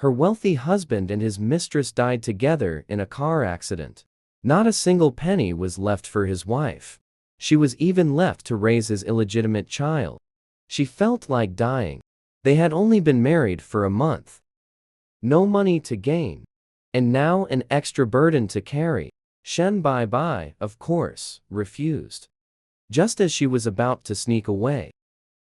Her wealthy husband and his mistress died together in a car accident. Not a single penny was left for his wife. She was even left to raise his illegitimate child. She felt like dying. They had only been married for a month. No money to gain. And now an extra burden to carry. Shen Bai, of course, refused. Just as she was about to sneak away,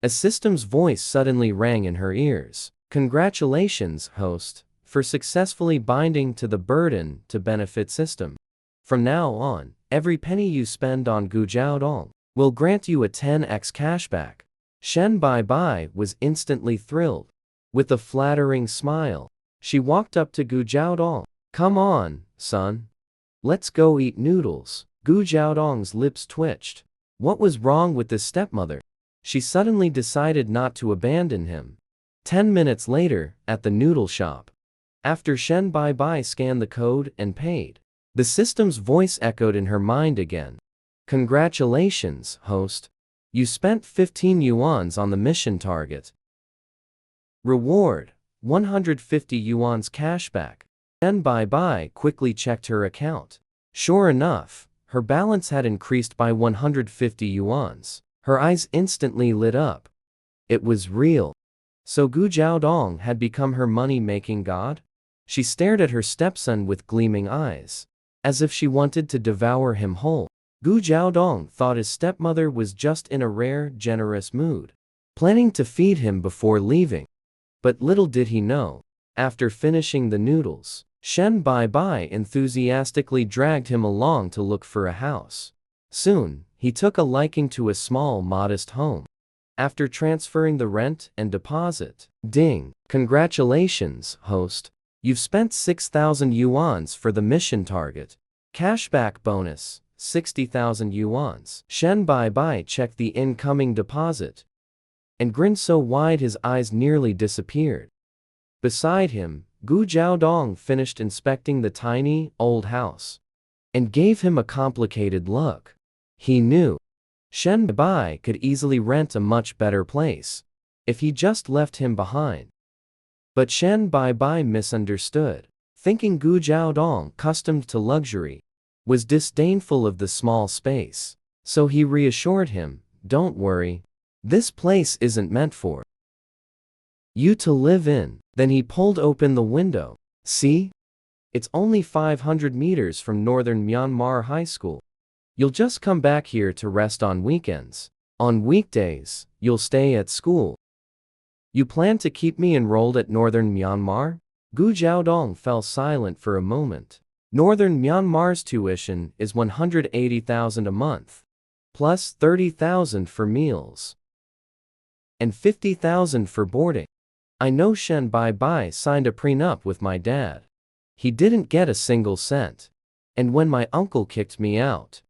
a system's voice suddenly rang in her ears. Congratulations, host, for successfully binding to the burden to benefit system. From now on, every penny you spend on Gu Jiaodong will grant you a 10x cashback. Shen Bai was instantly thrilled. With a flattering smile, she walked up to Gu Jiaodong. Come on, son. Let's go eat noodles. Gu Jiaodong's lips twitched. What was wrong with this stepmother? She suddenly decided not to abandon him. 10 minutes later, at the noodle shop. After Shen Bai scanned the code and paid, the system's voice echoed in her mind again. Congratulations, host. You spent 15 yuans on the mission target. Reward, 150 yuans cashback. Shen Bai quickly checked her account. Sure enough, her balance had increased by 150 yuans. Her eyes instantly lit up. It was real. So Gu Jiaodong had become her money-making god? She stared at her stepson with gleaming eyes, as if she wanted to devour him whole. Gu Jiaodong thought his stepmother was just in a rare, generous mood, planning to feed him before leaving. But little did he know, after finishing the noodles, Shen Bai enthusiastically dragged him along to look for a house. Soon, he took a liking to a small, modest home. After transferring the rent and deposit, ding, congratulations, host. You've spent 6,000 yuans for the mission target. Cashback bonus, 60,000 yuans. Shen Bai checked the incoming deposit and grinned so wide his eyes nearly disappeared. Beside him, Gu Jiaodong finished inspecting the tiny, old house and gave him a complicated look. He knew Shen Bai could easily rent a much better place if he just left him behind. But Shen Bai misunderstood, thinking Gu Jiaodong, accustomed to luxury, was disdainful of the small space. So he reassured him, don't worry, this place isn't meant for you to live in. Then he pulled open the window. See? It's only 500 meters from northern Myanmar High School. You'll just come back here to rest on weekends. On weekdays, you'll stay at school. You plan to keep me enrolled at northern Myanmar? Gu Jiaodong fell silent for a moment. Northern Myanmar's tuition is 180,000 a month, plus 30,000 for meals, and 50,000 for boarding. I know Shen Bai signed a prenup with my dad. He didn't get a single cent. And when my uncle kicked me out,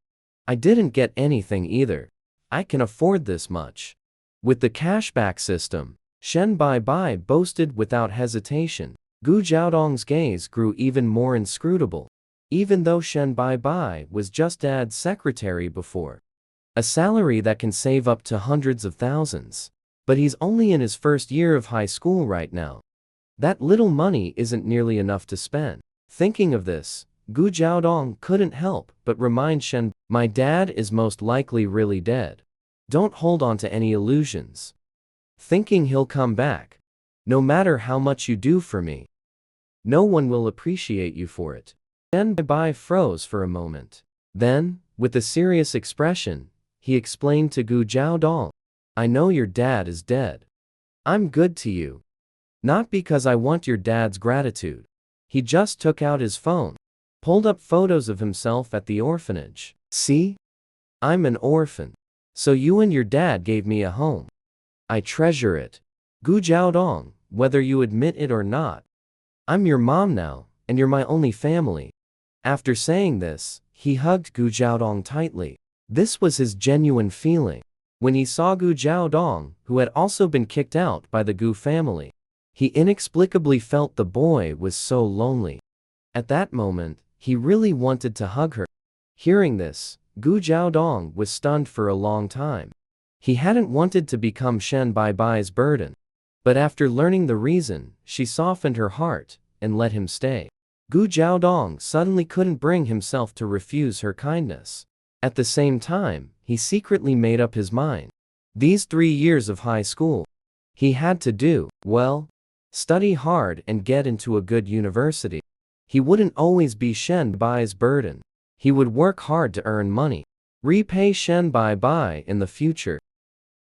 I didn't get anything either. I can afford this much. With the cashback system, Shen Bai boasted without hesitation. Gu Jiaodong's gaze grew even more inscrutable. Even though Shen Bai was just dad's secretary before, a salary that can save up to hundreds of thousands. But he's only in his first year of high school right now. That little money isn't nearly enough to spend. Thinking of this, Gu Jiaodong couldn't help but remind Shen, my dad is most likely really dead. Don't hold on to any illusions, thinking he'll come back. No matter how much you do for me, no one will appreciate you for it. Shen Bai froze for a moment. Then, with a serious expression, he explained to Gu Jiaodong, I know your dad is dead. I'm good to you. Not because I want your dad's gratitude. He just took out his phone, pulled up photos of himself at the orphanage. See? I'm an orphan. So you and your dad gave me a home. I treasure it. Gu Jiaodong, whether you admit it or not, I'm your mom now, and you're my only family. After saying this, he hugged Gu Jiaodong tightly. This was his genuine feeling. When he saw Gu Jiaodong, who had also been kicked out by the Gu family, he inexplicably felt the boy was so lonely. At that moment, he really wanted to hug her. Hearing this, Gu Jiaodong was stunned for a long time. He hadn't wanted to become Shen Bai's burden. But after learning the reason, she softened her heart and let him stay. Gu Jiaodong suddenly couldn't bring himself to refuse her kindness. At the same time, he secretly made up his mind. These 3 years of high school, he had to do, well, study hard and get into a good university. He wouldn't always be Shen Bai's burden. He would work hard to earn money, repay Shen Bai in the future.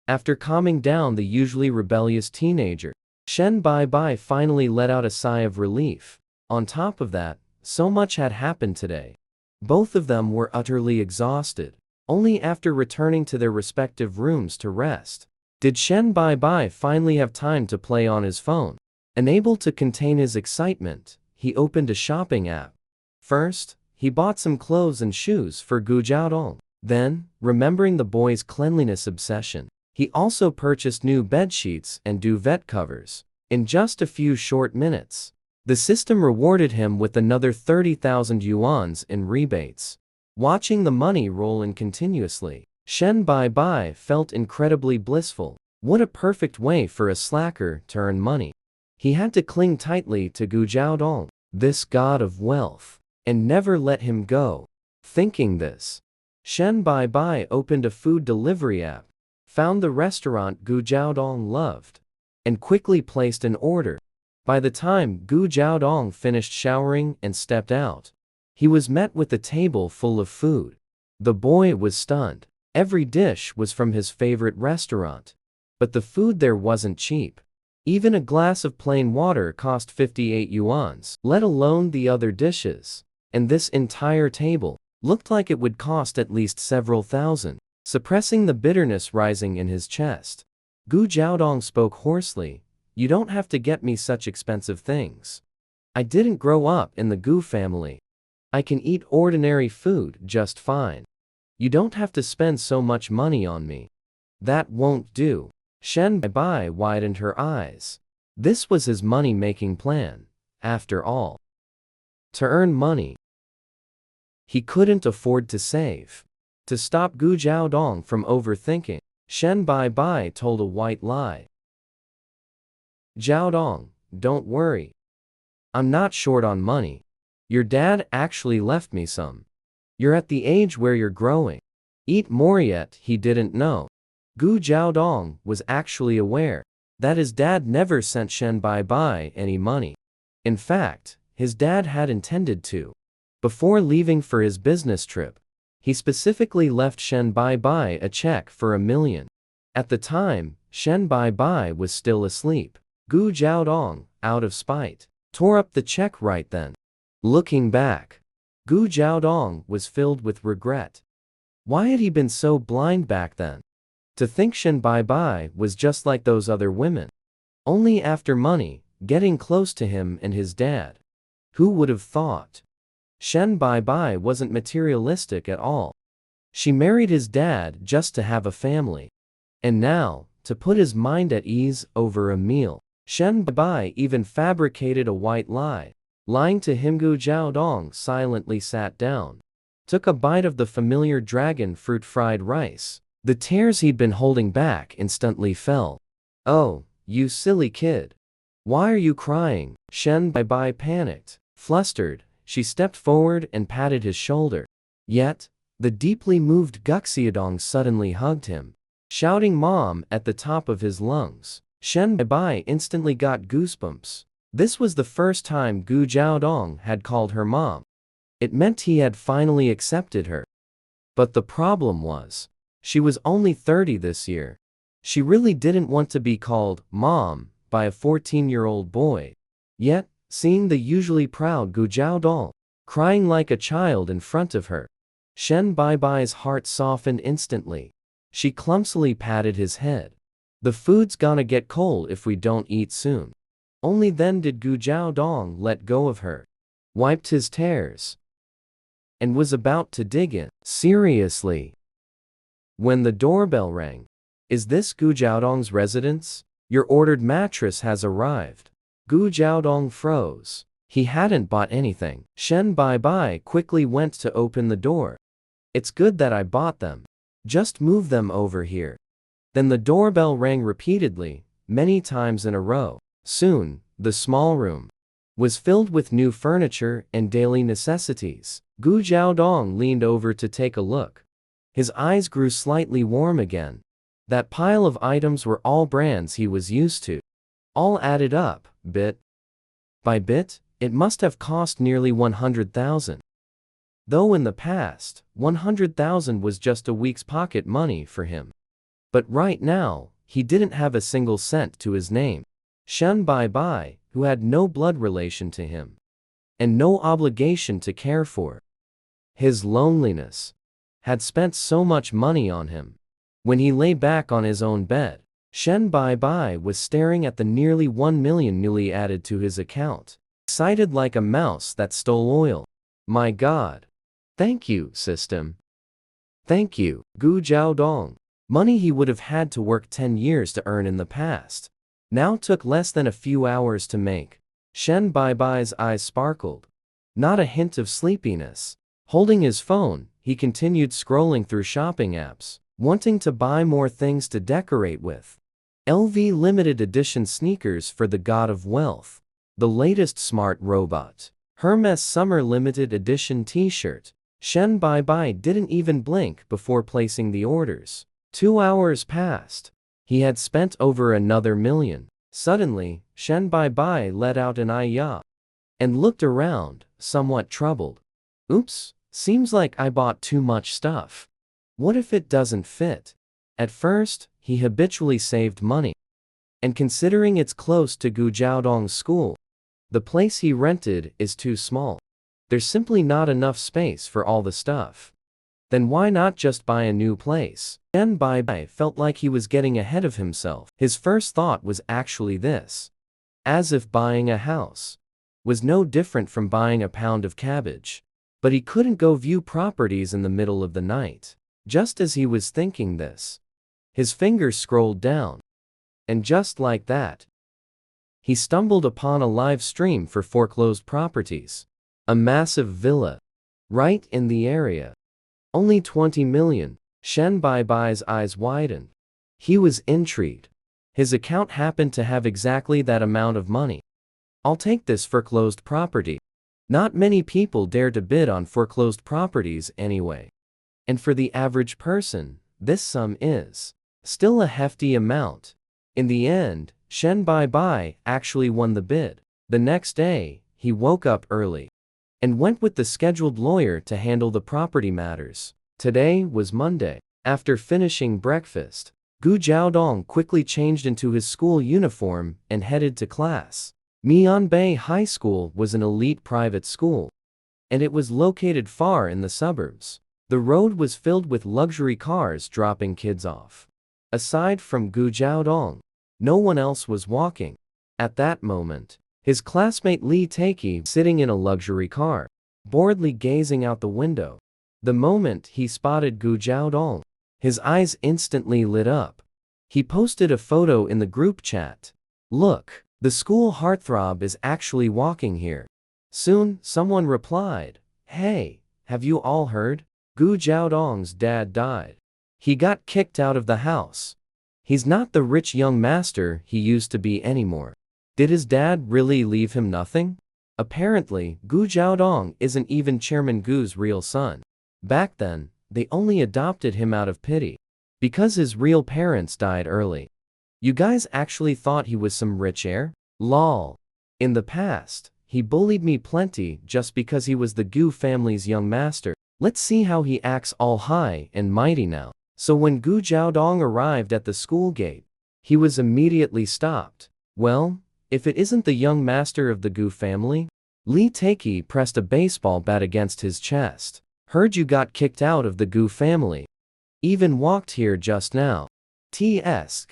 After calming down the usually rebellious teenager, Shen Bai finally let out a sigh of relief. On top of that, so much had happened today. Both of them were utterly exhausted. Only after returning to their respective rooms to rest did Shen Bai finally have time to play on his phone. Unable to contain his excitement, he opened a shopping app. First, he bought some clothes and shoes for Gu Jiaodong. Then, remembering the boy's cleanliness obsession, he also purchased new bedsheets and duvet covers. In just a few short minutes, the system rewarded him with another 30,000 yuans in rebates. Watching the money roll in continuously, Shen Bai felt incredibly blissful. What a perfect way for a slacker to earn money. He had to cling tightly to Gu Jiaodong, this god of wealth, and never let him go. Thinking this, Shen Bai opened a food delivery app, found the restaurant Gu Jiaodong loved, and quickly placed an order. By the time Gu Jiaodong finished showering and stepped out, he was met with a table full of food. The boy was stunned. Every dish was from his favorite restaurant. But the food there wasn't cheap. Even a glass of plain water cost 58 yuans, let alone the other dishes. And this entire table looked like it would cost at least several thousand. Suppressing the bitterness rising in his chest, Gu Jiaodong spoke hoarsely, "You don't have to get me such expensive things. I didn't grow up in the Gu family. I can eat ordinary food just fine. You don't have to spend so much money on me." That won't do. Shen Bai widened her eyes. This was his money-making plan, after all. To earn money. He couldn't afford to save. To stop Gu Jiaodong from overthinking, Shen Bai told a white lie. "Jiaodong, don't worry. I'm not short on money. Your dad actually left me some. You're at the age where you're growing. Eat more." Yet he didn't know. Gu Jiaodong was actually aware that his dad never sent Shen Bai any money. In fact, his dad had intended to. Before leaving for his business trip, he specifically left Shen Bai a check for 1 million. At the time, Shen Bai was still asleep. Gu Jiaodong, out of spite, tore up the check right then. Looking back, Gu Jiaodong was filled with regret. Why had he been so blind back then? To think Shen Bai was just like those other women. Only after money, getting close to him and his dad. Who would have thought? Shen Bai wasn't materialistic at all. She married his dad just to have a family. And now, to put his mind at ease over a meal, Shen Bai even fabricated a white lie. Lying to him, Gu Jiaodong silently sat down, took a bite of the familiar dragon fruit fried rice. The tears he'd been holding back instantly fell. "Oh, you silly kid. Why are you crying?" Shen Bai panicked. Flustered, she stepped forward and patted his shoulder. Yet, the deeply moved Gu Jiaodong suddenly hugged him, shouting "Mom" at the top of his lungs. Shen Bai instantly got goosebumps. This was the first time Gu Jiaodong had called her mom. It meant he had finally accepted her. But the problem was, she was only 30 this year. She really didn't want to be called mom by a 14-year-old boy. Yet, seeing the usually proud Gu Jiaodong crying like a child in front of her, Shen Bai's heart softened instantly. She clumsily patted his head. "The food's gonna get cold if we don't eat soon." Only then did Gu Jiaodong let go of her, wiped his tears, and was about to dig in seriously when the doorbell rang. "Is this Gu Jiaodong's residence? Your ordered mattress has arrived." Gu Jiaodong froze. He hadn't bought anything. Shen Bai quickly went to open the door. "It's good that I bought them. Just move them over here." Then the doorbell rang repeatedly, many times in a row. Soon, the small room was filled with new furniture and daily necessities. Gu Jiaodong leaned over to take a look. His eyes grew slightly warm again. That pile of items were all brands he was used to. All added up, bit by bit, it must have cost nearly 100,000. Though in the past, 100,000 was just a week's pocket money for him. But right now, he didn't have a single cent to his name. Shen Bai, who had no blood relation to him and no obligation to care for his loneliness, had spent so much money on him. When he lay back on his own bed, Shen Bai was staring at the nearly 1 million newly added to his account, excited like a mouse that stole oil. My God. Thank you, system. Thank you, Gu Jiaodong. Money he would have had to work 10 years to earn in the past now took less than a few hours to make. Shen Bai's eyes sparkled. Not a hint of sleepiness. Holding his phone, he continued scrolling through shopping apps, wanting to buy more things to decorate with. LV limited edition sneakers for the god of wealth. The latest smart robot. Hermes summer limited edition t-shirt. Shen Bai didn't even blink before placing the orders. 2 hours passed. He had spent over another million. Suddenly, Shen Bai let out an "Ayah" and looked around, somewhat troubled. Oops, seems like I bought too much stuff. What if it doesn't fit? At first, he habitually saved money. And considering it's close to Gu Jiaodong's school, the place he rented is too small. There's simply not enough space for all the stuff. Then why not just buy a new place? Shen Bai felt like he was getting ahead of himself. His first thought was actually this. As if buying a house was no different from buying a pound of cabbage. But he couldn't go view properties in the middle of the night. Just as he was thinking this, his fingers scrolled down. And just like that, he stumbled upon a live stream for foreclosed properties. A massive villa. Right in the area. Only 20 million. Shen Bai's eyes widened. He was intrigued. His account happened to have exactly that amount of money. I'll take this foreclosed property. Not many people dare to bid on foreclosed properties anyway. And for the average person, this sum is still a hefty amount. In the end, Shen Bai actually won the bid. The next day, he woke up early and went with the scheduled lawyer to handle the property matters. Today was Monday. After finishing breakfast, Gu Jiaodong quickly changed into his school uniform and headed to class. Mianbei High School was an elite private school, and it was located far in the suburbs. The road was filled with luxury cars dropping kids off. Aside from Gu Jiaodong, no one else was walking. At that moment, his classmate Li Taiki sitting in a luxury car, boredly gazing out the window. The moment he spotted Gu Jiaodong, his eyes instantly lit up. He posted a photo in the group chat. Look, the school heartthrob is actually walking here. Soon, someone replied, Hey, have you all heard? Gu Jiaodong's dad died. He got kicked out of the house. He's not the rich young master he used to be anymore. Did his dad really leave him nothing? Apparently, Gu Jiaodong isn't even Chairman Gu's real son. Back then, they only adopted him out of pity, because his real parents died early. You guys actually thought he was some rich heir? Lol. In the past, he bullied me plenty just because he was the Gu family's young master. Let's see how he acts all high and mighty now. So when Gu Jiaodong arrived at the school gate, he was immediately stopped. Well, if it isn't the young master of the Gu family? Li Taiki pressed a baseball bat against his chest. Heard you got kicked out of the Gu family. Even walked here just now. Tsk,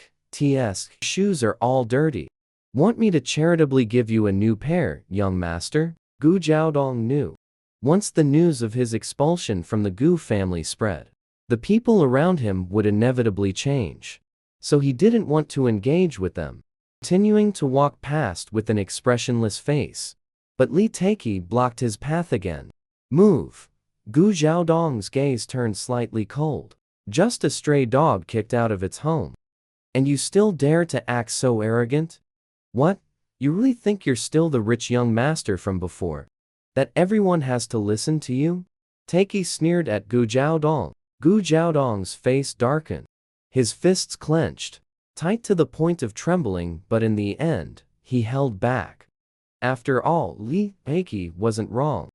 shoes are all dirty. Want me to charitably give you a new pair, young master? Gu Jiaodong knew. Once the news of his expulsion from the Gu family spread, the people around him would inevitably change. So he didn't want to engage with them, continuing to walk past with an expressionless face. But Li Taiki blocked his path again. Move. Gu Jiaodong's gaze turned slightly cold. Just a stray dog kicked out of its home. And you still dare to act so arrogant? What? You really think you're still the rich young master from before? That everyone has to listen to you? Taiki sneered at Gu Jiaodong. Gu Jiaodong's face darkened. His fists clenched, tight to the point of trembling, but in the end, he held back. After all, Li Taiki wasn't wrong.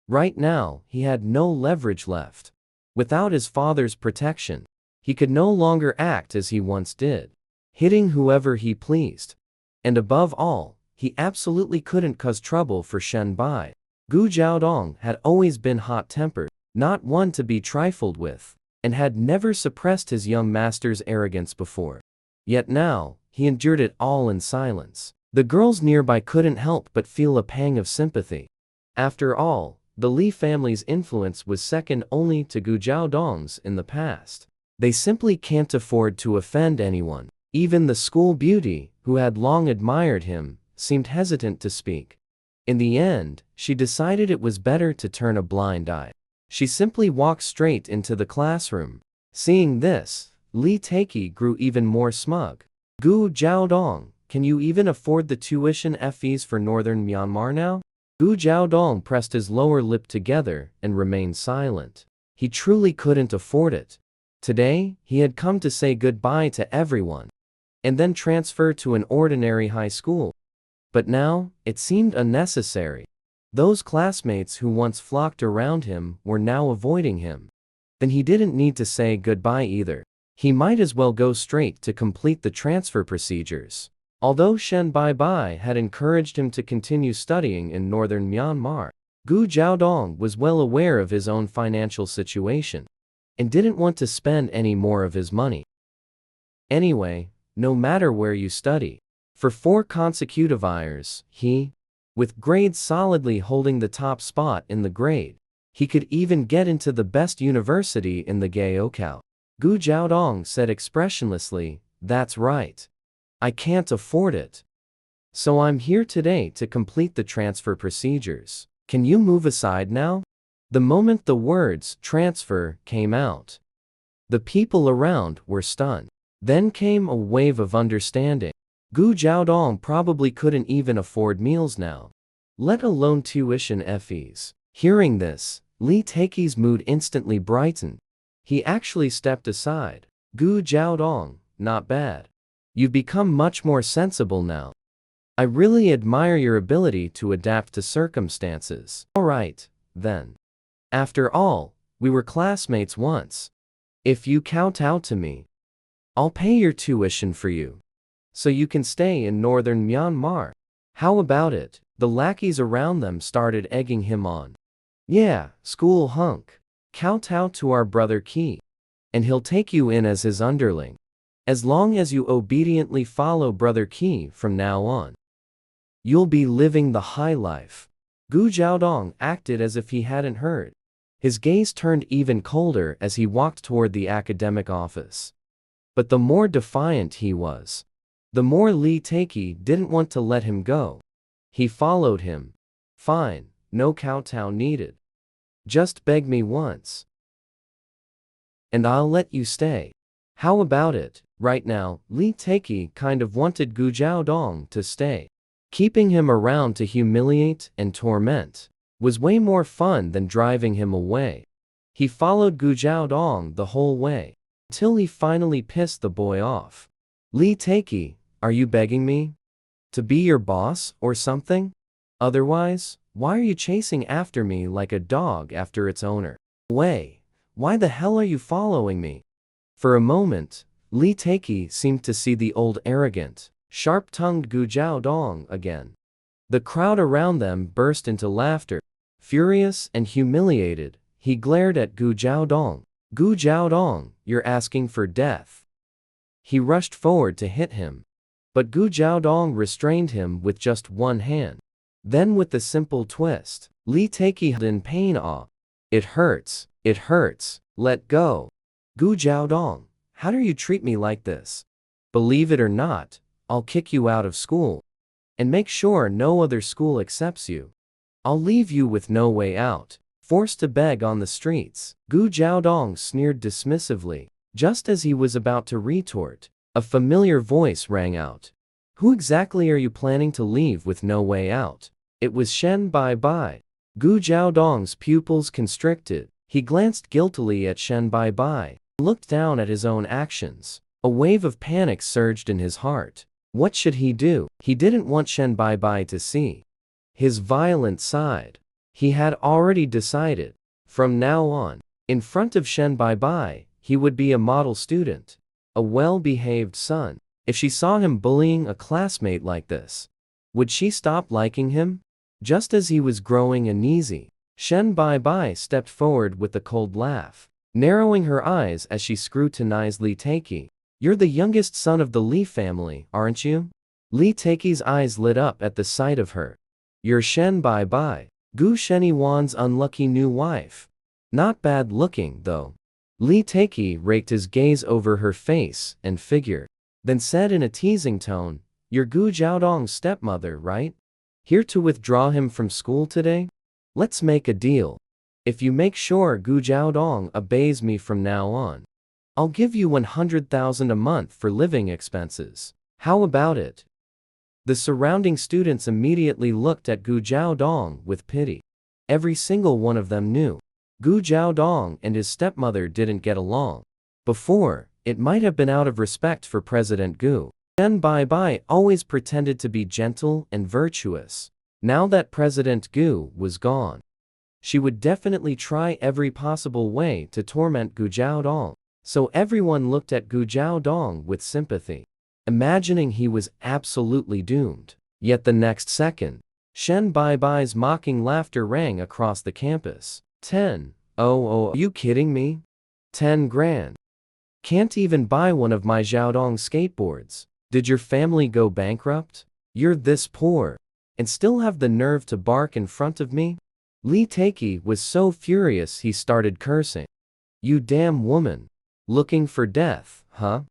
Right now, he had no leverage left. Without his father's protection, he could no longer act as he once did, hitting whoever he pleased. And above all, he absolutely couldn't cause trouble for Shen Bai. Gu Jiaodong had always been hot-tempered, not one to be trifled with, and had never suppressed his young master's arrogance before. Yet now, he endured it all in silence. The girls nearby couldn't help but feel a pang of sympathy. After all, the Li family's influence was second only to Gu Jiaodong's in the past. They simply can't afford to offend anyone. Even the school beauty, who had long admired him, seemed hesitant to speak. In the end, she decided it was better to turn a blind eye. She simply walked straight into the classroom. Seeing this, Li Taiki grew even more smug. Gu Jiaodong, can you even afford the tuition fees for northern Myanmar now? Gu Jiaodong pressed his lower lip together and remained silent. He truly couldn't afford it. Today, he had come to say goodbye to everyone, and then transfer to an ordinary high school. But now, it seemed unnecessary. Those classmates who once flocked around him were now avoiding him. Then he didn't need to say goodbye either. He might as well go straight to complete the transfer procedures. Although Shen Bai had encouraged him to continue studying in northern Myanmar, Gu Jiaodong was well aware of his own financial situation and didn't want to spend any more of his money. Anyway, no matter where you study, for 4 consecutive years, with grades solidly holding the top spot in the grade, he could even get into the best university in the Gaokao. Gu Jiaodong said expressionlessly, "That's right. I can't afford it. So I'm here today to complete the transfer procedures. Can you move aside now?" The moment the words "transfer" came out, the people around were stunned. Then came a wave of understanding. Gu Jiaodong probably couldn't even afford meals now, let alone tuition fees. Hearing this, Li Taiki's mood instantly brightened. He actually stepped aside. "Gu Jiaodong, not bad. You've become much more sensible now. I really admire your ability to adapt to circumstances. Alright, then. After all, we were classmates once. If you kowtow to me, I'll pay your tuition for you, so you can stay in northern Myanmar. How about it?" The lackeys around them started egging him on. "Yeah, school hunk. Kowtow to our brother Ki, and he'll take you in as his underling. As long as you obediently follow brother Ki from now on, you'll be living the high life." Gu Jiaodong acted as if he hadn't heard. His gaze turned even colder as he walked toward the academic office. But the more defiant he was, the more Li Taiki didn't want to let him go. He followed him. "Fine, no kowtow needed. Just beg me once, and I'll let you stay. How about it?" Right now, Li Taiki kind of wanted Gu Jiaodong to stay. Keeping him around to humiliate and torment was way more fun than driving him away. He followed Gu Jiaodong the whole way, till he finally pissed the boy off. "Li Taiki, are you begging me to be your boss or something? Otherwise, why are you chasing after me like a dog after its owner? Why the hell are you following me?" For a moment, Li Taiki seemed to see the old arrogant, sharp-tongued Gu Jiaodong again. The crowd around them burst into laughter. Furious and humiliated, he glared at Gu Jiaodong. "Gu Jiaodong, you're asking for death." He rushed forward to hit him, but Gu Jiaodong restrained him with just one hand. Then with a simple twist, Li Taiki held in pain. It hurts, let go." "Gu Jiaodong, how dare you treat me like this? Believe it or not, I'll kick you out of school, and make sure no other school accepts you. I'll leave you with no way out, forced to beg on the streets." Gu Jiaodong sneered dismissively. Just as he was about to retort, A familiar voice rang out. Who exactly are you planning to leave with no way out? It was Shen Bai. Gu Jiaodong's pupils constricted. He glanced guiltily at Shen Bai, looked down at his own actions. A wave of panic surged in his heart. What should he do? He didn't want Shen Bai to see his violent side. He had already decided. From now on, in front of Shen Bai, he would be a model student, a well-behaved son. If she saw him bullying a classmate like this, would she stop liking him? Just as he was growing uneasy, Shen Bai stepped forward with a cold laugh, narrowing her eyes as she scrutinized Li Taiki. You're the youngest son of the Li family, aren't you? Li Taiki's eyes lit up at the sight of her. You're Shen Bai, Gu Sheniwan's unlucky new wife. Not bad looking, though. Li Taiki raked his gaze over her face and figure, then said in a teasing tone, You're Gu Jiaodong's stepmother, right? Here to withdraw him from school today? Let's make a deal. If you make sure Gu Jiaodong obeys me from now on, I'll give you 100,000 a month for living expenses. How about it? The surrounding students immediately looked at Gu Jiaodong with pity. Every single one of them knew Gu Jiaodong and his stepmother didn't get along. Before, it might have been out of respect for President Gu. Shen Bai always pretended to be gentle and virtuous. Now that President Gu was gone, she would definitely try every possible way to torment Gu Jiaodong. So everyone looked at Gu Jiaodong with sympathy, imagining he was absolutely doomed. Yet the next second, Shen Bai's mocking laughter rang across the campus. 10. Oh, are you kidding me? 10 grand. Can't even buy one of my Jiaodong skateboards. Did your family go bankrupt? You're this poor, and still have the nerve to bark in front of me? Li Taiki was so furious he started cursing. You damn woman. Looking for death, huh?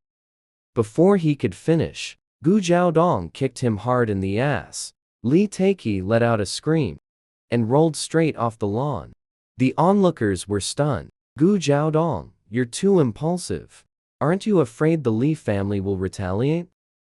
Before he could finish, Gu Jiaodong kicked him hard in the ass. Li Taiki let out a scream and rolled straight off the lawn. The onlookers were stunned. Gu Jiaodong, you're too impulsive. Aren't you afraid the Li family will retaliate?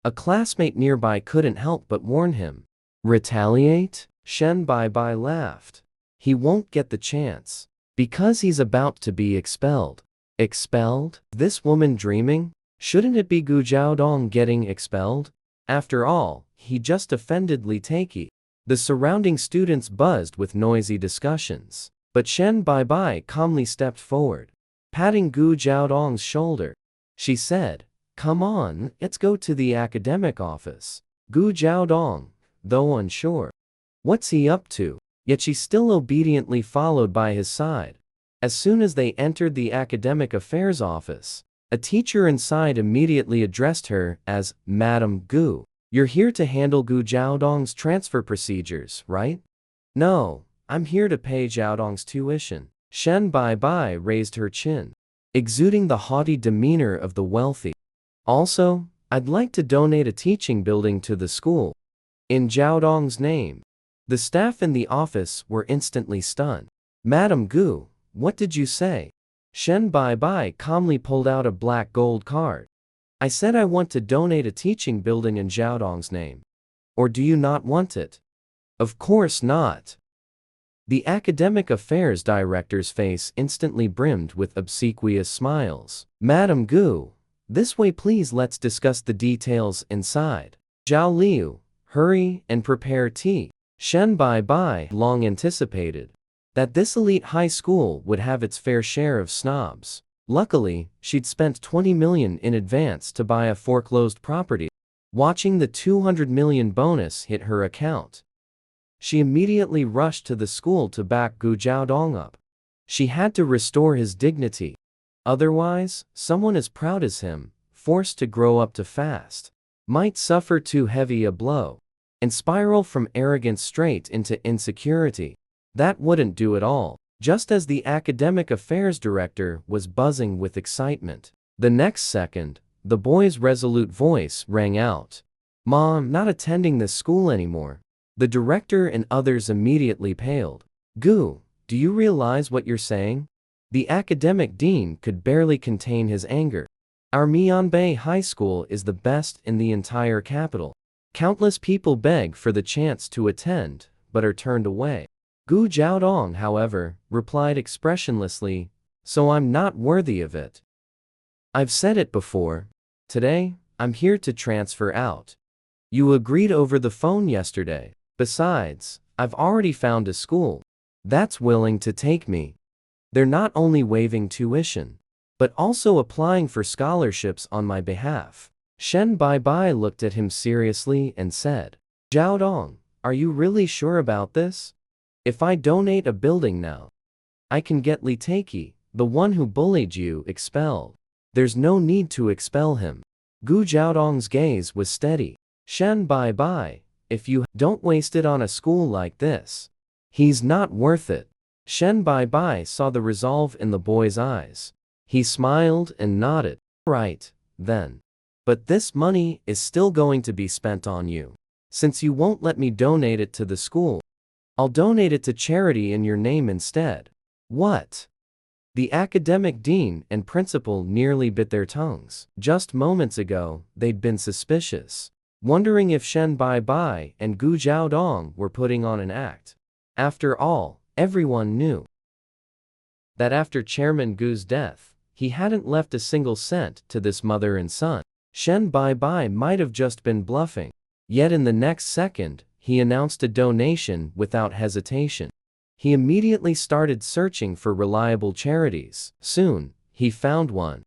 A classmate nearby couldn't help but warn him. Retaliate? Shen Bai laughed. He won't get the chance, because he's about to be expelled. Expelled? This woman dreaming? Shouldn't it be Gu Jiaodong getting expelled? After all, he just offended Li Taiki. The surrounding students buzzed with noisy discussions. But Shen Bai calmly stepped forward, patting Gu Jiaodong's shoulder. She said, Come on, let's go to the academic office. Gu Jiaodong, though unsure what's he up to, yet she still obediently followed by his side. As soon as they entered the academic affairs office, a teacher inside immediately addressed her as Madam Gu. You're here to handle Gu Jiaodong's transfer procedures, right? No, I'm here to pay Jiaodong's tuition. Shen Bai raised her chin, exuding the haughty demeanor of the wealthy. Also, I'd like to donate a teaching building to the school in Jiaodong's name. The staff in the office were instantly stunned. Madam Gu, what did you say? Shen Bai calmly pulled out a black gold card. I said I want to donate a teaching building in Jiaodong's name. Or do you not want it? Of course not. The academic affairs director's face instantly brimmed with obsequious smiles. Madam Gu, this way please, let's discuss the details inside. Zhao Liu, hurry and prepare tea. Shen Bai long anticipated that this elite high school would have its fair share of snobs. Luckily, she'd spent 20 million in advance to buy a foreclosed property. Watching the 200 million bonus hit her account, she immediately rushed to the school to back Gu Jiaodong up. She had to restore his dignity. Otherwise, someone as proud as him, forced to grow up too fast, might suffer too heavy a blow and spiral from arrogance straight into insecurity. That wouldn't do at all. Just as the academic affairs director was buzzing with excitement, the next second, the boy's resolute voice rang out. Mom, not attending this school anymore. The director and others immediately paled. Gu, do you realize what you're saying? The academic dean could barely contain his anger. Our Mianbei High School is the best in the entire capital. Countless people beg for the chance to attend, but are turned away. Gu Jiaodong, however, replied expressionlessly, "So I'm not worthy of it. I've said it before. Today, I'm here to transfer out. You agreed over the phone yesterday. Besides, I've already found a school that's willing to take me. They're not only waiving tuition, but also applying for scholarships on my behalf." Shen Bai looked at him seriously and said, "Jiaodong, are you really sure about this? If I donate a building now, I can get Li Taiki, the one who bullied you, expelled." "There's no need to expel him." Gu Jiaodong's gaze was steady. "Shen Bai, if you don't waste it on a school like this, he's not worth it." Shen Bai saw the resolve in the boy's eyes. He smiled and nodded. "Right, then. But this money is still going to be spent on you. Since you won't let me donate it to the school, I'll donate it to charity in your name instead." "What?" The academic dean and principal nearly bit their tongues. Just moments ago, they'd been suspicious, wondering if Shen Bai and Gu Jiaodong were putting on an act. After all, everyone knew that after Chairman Gu's death, he hadn't left a single cent to this mother and son. Shen Bai might have just been bluffing. Yet in the next second, he announced a donation without hesitation. He immediately started searching for reliable charities. Soon, he found one.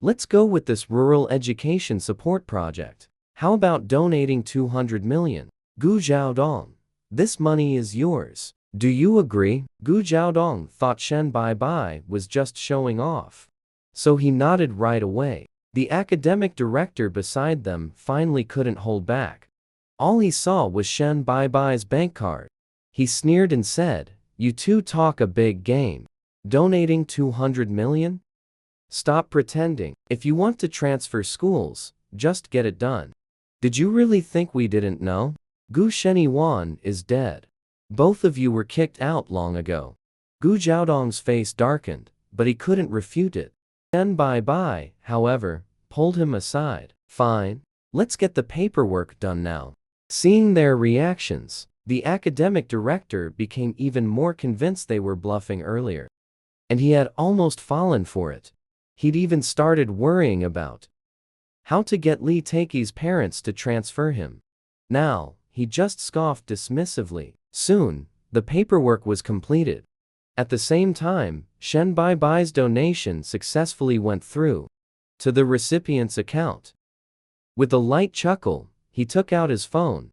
"Let's go with this rural education support project. How about donating 200 million? Gu Jiaodong, this money is yours. Do you agree?" Gu Jiaodong thought Shen Bai was just showing off, so he nodded right away. The academic director beside them finally couldn't hold back. All he saw was Shen Bai's bank card. He sneered and said, "You two talk a big game. Donating 200 million? Stop pretending. If you want to transfer schools, just get it done. Did you really think we didn't know? Gu Sheniwan is dead. Both of you were kicked out long ago." Gu Jiaodong's face darkened, but he couldn't refute it. Shen Bai, however, pulled him aside. "Fine. Let's get the paperwork done now." Seeing their reactions, the academic director became even more convinced they were bluffing earlier. And he had almost fallen for it. He'd even started worrying about how to get Li Taiki's parents to transfer him. Now, he just scoffed dismissively. Soon, the paperwork was completed. At the same time, Shen Bai's donation successfully went through to the recipient's account. With a light chuckle, he took out his phone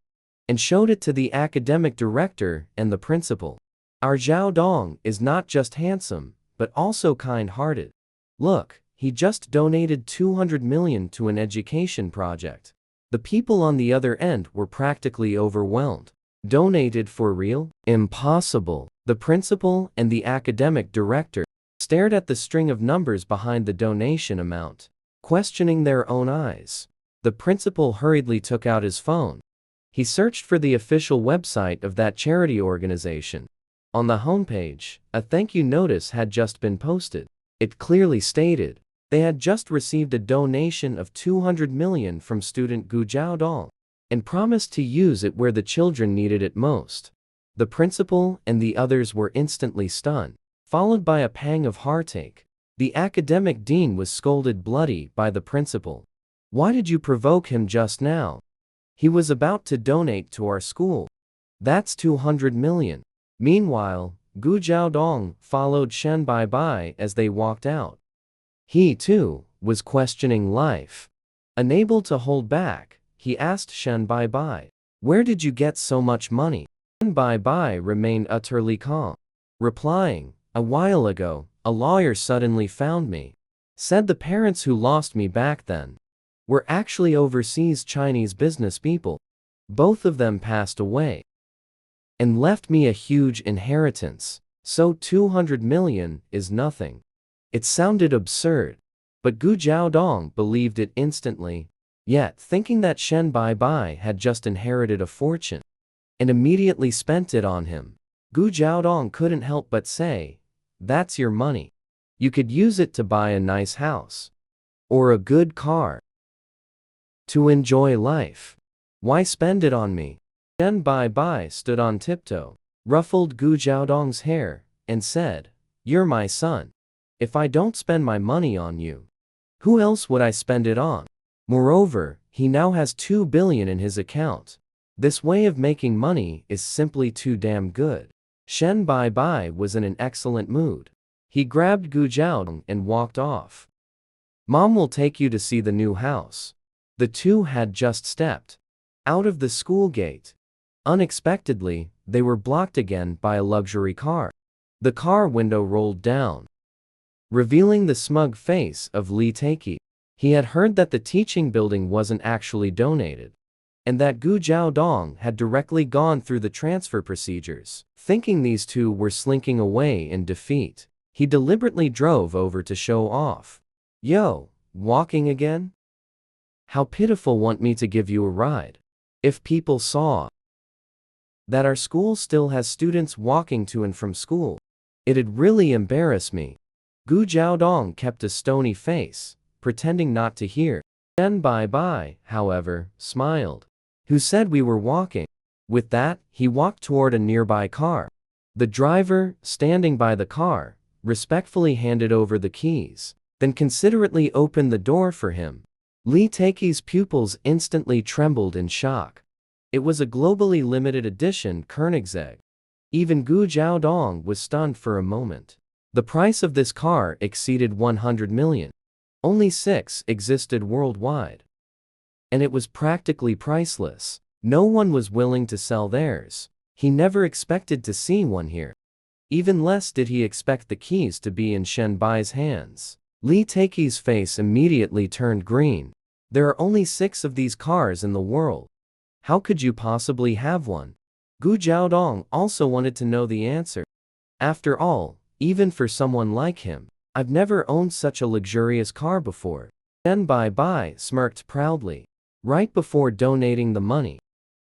and showed it to the academic director and the principal. "Our Jiaodong is not just handsome, but also kind-hearted. Look, he just donated 200 million to an education project." The people on the other end were practically overwhelmed. Donated for real? Impossible. The principal and the academic director stared at the string of numbers behind the donation amount, questioning their own eyes. The principal hurriedly took out his phone. He searched for the official website of that charity organization. On the homepage, a thank you notice had just been posted. It clearly stated they had just received a donation of 200 million from student Gu Jiaodong and promised to use it where the children needed it most. The principal and the others were instantly stunned, followed by a pang of heartache. The academic dean was scolded bloody by the principal. "Why did you provoke him just now? He was about to donate to our school. That's 200 million. Meanwhile, Gu Jiaodong followed Shen Bai as they walked out. He, too, was questioning life. Unable to hold back, he asked Shen Bai, "Where did you get so much money?" Shen Bai remained utterly calm, replying, "A while ago, a lawyer suddenly found me. Said the parents who lost me back then were actually overseas Chinese business people. Both of them passed away and left me a huge inheritance, so 200 million is nothing." It sounded absurd, but Gu Jiaodong believed it instantly, yet thinking that Shen Bai had just inherited a fortune and immediately spent it on him. Gu Jiaodong couldn't help but say, "That's your money. You could use it to buy a nice house." Or a good car? To enjoy life. Why spend it on me? Shen Bai stood on tiptoe, ruffled Gu Jiaodong's hair, and said, "You're my son. If I don't spend my money on you, who else would I spend it on? Moreover, he now has 2 billion in his account. This way of making money is simply too damn good." Shen Bai was in an excellent mood. He grabbed Gu Jiaodong and walked off. "Mom will take you to see the new house." The two had just stepped out of the school gate. Unexpectedly, they were blocked again by a luxury car. The car window rolled down, revealing the smug face of Li Taiki. He had heard that the teaching building wasn't actually donated, and that Gu Jiaodong had directly gone through the transfer procedures. Thinking these two were slinking away in defeat, he deliberately drove over to show off. "Yo, walking again? How pitiful, want me to give you a ride?" If people saw that our school still has students walking to and from school, it'd really embarrass me. Gu Jiaodong kept a stony face, pretending not to hear. Shen Bai, however, smiled. "Who said we were walking?" With that, he walked toward a nearby car. The driver, standing by the car, respectfully handed over the keys, then considerately opened the door for him. Li Taiki's pupils instantly trembled in shock. It was a globally limited edition Koenigsegg. Even Gu Jiaodong was stunned for a moment. The price of this car exceeded 100 million. Only 6 existed worldwide. And it was practically priceless. No one was willing to sell theirs. He never expected to see one here. Even less did he expect the keys to be in Shen Bai's hands. Li Taiki's face immediately turned green. "There are only 6 of these cars in the world. How could you possibly have one?" Gu Jiaodong also wanted to know the answer. After all, even for someone like him, "I've never owned such a luxurious car before." Shen Bai smirked proudly. Right before donating the money,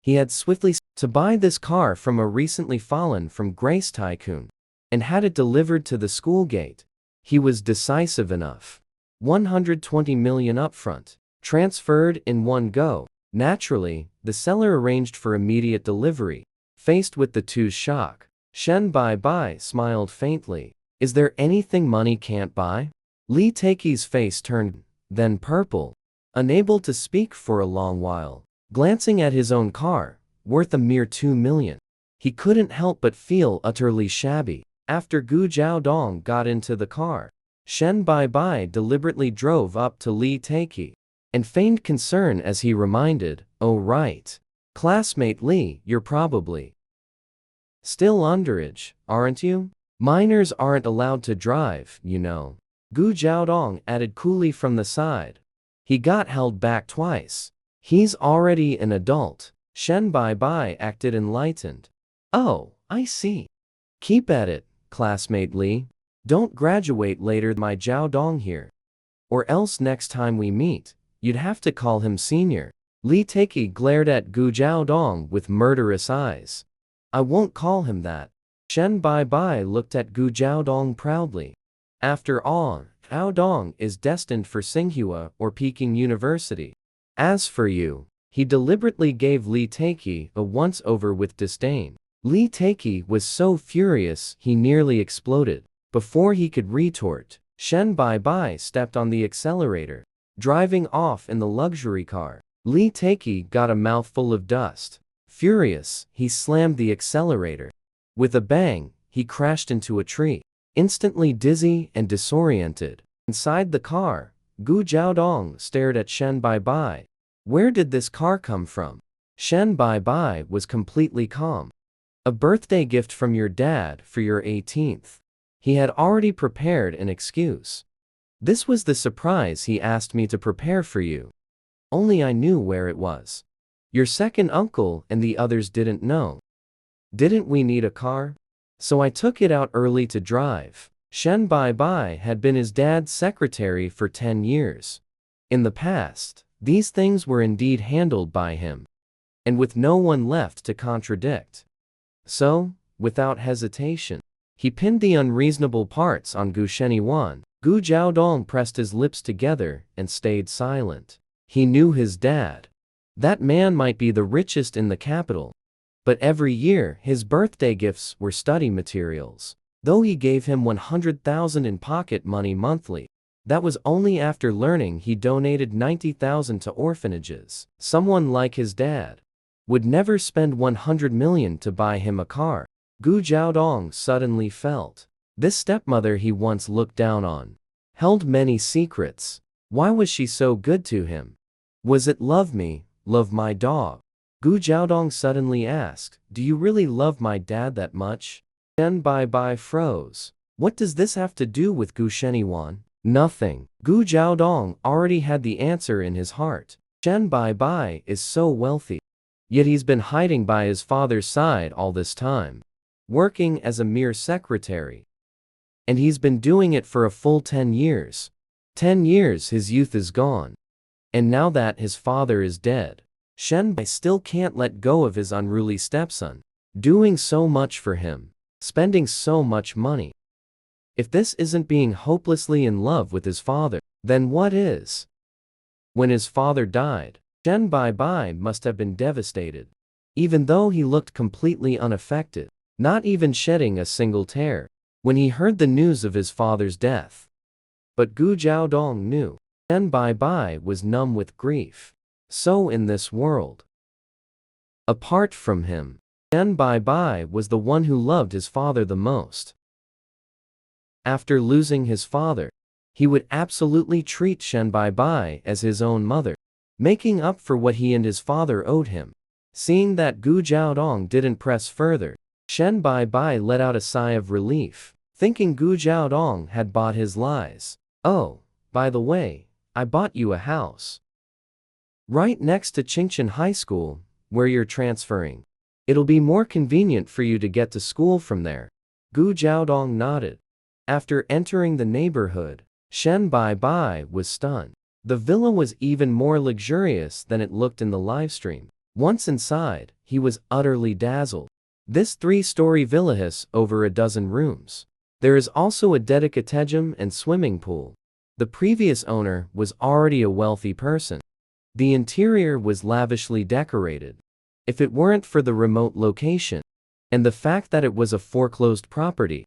he had swiftly to buy this car from a recently fallen from grace tycoon, and had it delivered to the school gate. He was decisive enough. 120 million upfront, transferred in one go. Naturally, the seller arranged for immediate delivery. Faced with the two's shock, Shen Bai smiled faintly. "Is there anything money can't buy?" Li Taiki's face turned, then purple, unable to speak for a long while. Glancing at his own car, worth a mere 2 million, he couldn't help but feel utterly shabby. After Gu Jiaodong got into the car, Shen Bai deliberately drove up to Li Taiki and feigned concern as he reminded, "Oh right. Classmate Li, you're probably still underage, aren't you? Minors aren't allowed to drive, you know." Gu Jiaodong added coolly from the side. He got held back twice. "He's already an adult." Shen Bai acted enlightened. "Oh, I see. Keep at it, classmate Li. Don't graduate later, my Jiaodong here. Or else next time we meet, you'd have to call him senior." Li Taiki glared at Gu Jiaodong with murderous eyes. "I won't call him that." Shen Bai looked at Gu Jiaodong proudly. After all, Jiaodong is destined for Tsinghua or Peking University. As for you, he deliberately gave Li Taiki a once-over with disdain. Li Taiki was so furious he nearly exploded. Before he could retort, Shen Bai stepped on the accelerator, driving off in the luxury car. Li Taiki got a mouthful of dust. Furious, he slammed the accelerator. With a bang, he crashed into a tree. Instantly dizzy and disoriented, inside the car, Gu Jiaodong stared at Shen Bai. "Where did this car come from?" Shen Bai was completely calm. "A birthday gift from your dad for your 18th. He had already prepared an excuse. "This was the surprise he asked me to prepare for you. Only I knew where it was. Your second uncle and the others didn't know. Didn't we need a car? So I took it out early to drive." Shen Bai had been his dad's secretary for 10 years. In the past, these things were indeed handled by him, and with no one left to contradict. So, without hesitation, he pinned the unreasonable parts on Gu Sheniwan. Gu Jiaodong pressed his lips together and stayed silent. He knew his dad. That man might be the richest in the capital. But every year his birthday gifts were study materials. Though he gave him 100,000 in pocket money monthly, that was only after learning he donated 90,000 to orphanages. Someone like his dad would never spend 100 million to buy him a car. Gu Jiaodong suddenly felt. This stepmother he once looked down on held many secrets. Why was she so good to him? Was it love me, love my dog? Gu Jiaodong suddenly asked, do you really love my dad that much? Shen Bai froze. What does this have to do with Gu Sheniwan? Nothing. Gu Jiaodong already had the answer in his heart. Shen Bai is so wealthy. Yet he's been hiding by his father's side all this time, working as a mere secretary. And he's been doing it for a full 10 years. 10 years his youth is gone. And now that his father is dead, Shen Bai still can't let go of his unruly stepson, doing so much for him, spending so much money. If this isn't being hopelessly in love with his father, then what is? When his father died, Shen Bai must have been devastated. Even though he looked completely unaffected, not even shedding a single tear, when he heard the news of his father's death. But Gu Jiaodong knew. Shen Bai was numb with grief. So in this world, apart from him, Shen Bai was the one who loved his father the most. After losing his father, he would absolutely treat Shen Bai as his own mother, making up for what he and his father owed him. Seeing that Gu Jiaodong didn't press further, Shen Bai let out a sigh of relief, thinking Gu Jiaodong had bought his lies. Oh, by the way, I bought you a house right next to Qingchen High School, where you're transferring. It'll be more convenient for you to get to school from there. Gu Jiaodong nodded. After entering the neighborhood, Shen Bai was stunned. The villa was even more luxurious than it looked in the livestream. Once inside, he was utterly dazzled. This 3-story villa has over a dozen rooms. There is also a dedicatejem and swimming pool. The previous owner was already a wealthy person. The interior was lavishly decorated. If it weren't for the remote location, and the fact that it was a foreclosed property,